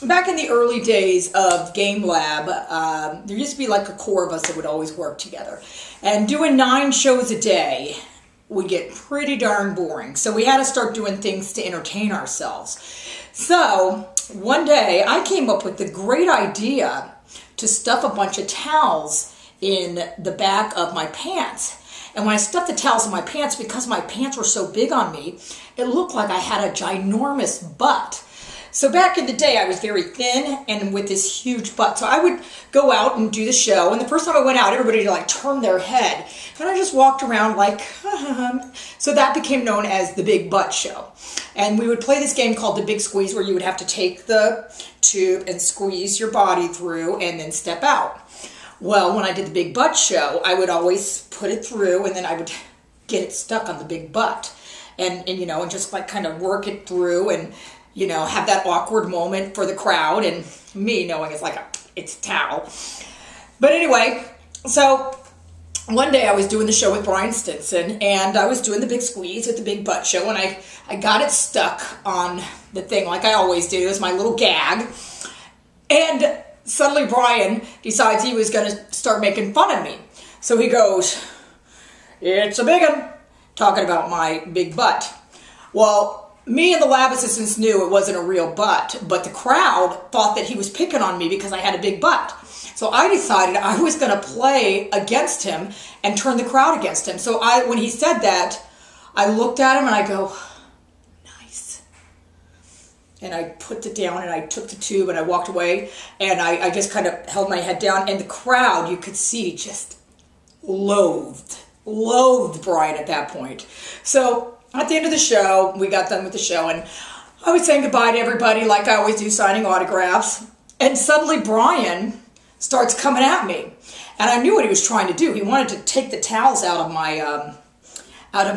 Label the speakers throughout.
Speaker 1: back in the early days of Gamelab, there used to be like a core of us that would always work together. And doing 9 shows a day would get pretty darn boring. So we had to start doing things to entertain ourselves. So one day I came up with the great idea to stuff a bunch of towels in the back of my pants. And when I stuffed the towels in my pants, because my pants were so big on me, it looked like I had a ginormous butt. So back in the day, I was very thin and with this huge butt. So I would go out and do the show. And the first time I went out, everybody like turned their head. And I just walked around like, so that became known as the Big Butt Show. And we would play this game called the Big Squeeze, where you would have to take the tube and squeeze your body through and then step out. Well, when I did the Big Butt Show, I would always put it through and then I would get it stuck on the big butt. And you know, and just like kind of work it through and, you know, have that awkward moment for the crowd and me knowing it's a towel. But anyway, so one day I was doing the show with Brian Stinson and I was doing the Big Squeeze with the Big Butt Show and I got it stuck on the thing like I always do. It was my little gag. And suddenly Brian decides he was going to start making fun of me. So he goes, "It's a big one," talking about my big butt. Well, me and the lab assistants knew it wasn't a real butt, but the crowd thought that he was picking on me because I had a big butt. So I decided I was going to play against him and turn the crowd against him. So when he said that, I looked at him and I go, "Nice." And I put it down and I took the tube and I walked away and I just kind of held my head down and the crowd, you could see, just loathed Brian at that point. So at the end of the show, we got done with the show, and I was saying goodbye to everybody like I always do, signing autographs. And suddenly Brian starts coming at me. And I knew what he was trying to do. He wanted to take the towels out of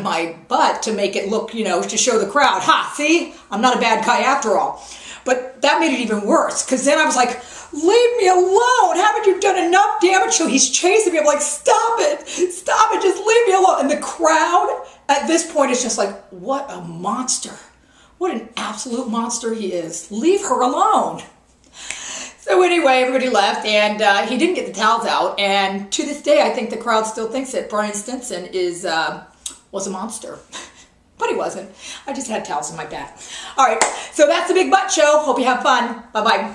Speaker 1: my butt to make it look, you know, to show the crowd, "Ha, see, I'm not a bad guy after all." But that made it even worse, because then I was like, "Leave me alone. Haven't you done enough damage?" So he's chasing me. I'm like, "Stop it, just leave me alone." And the crowd at this point is just like, "What a monster. What an absolute monster he is. Leave her alone." So anyway, everybody left, and he didn't get the towels out. And to this day, I think the crowd still thinks that Brian Stinson was a monster. But he wasn't. I just had towels in my back. All right, so that's the Big Butt Show. Hope you have fun. Bye-bye.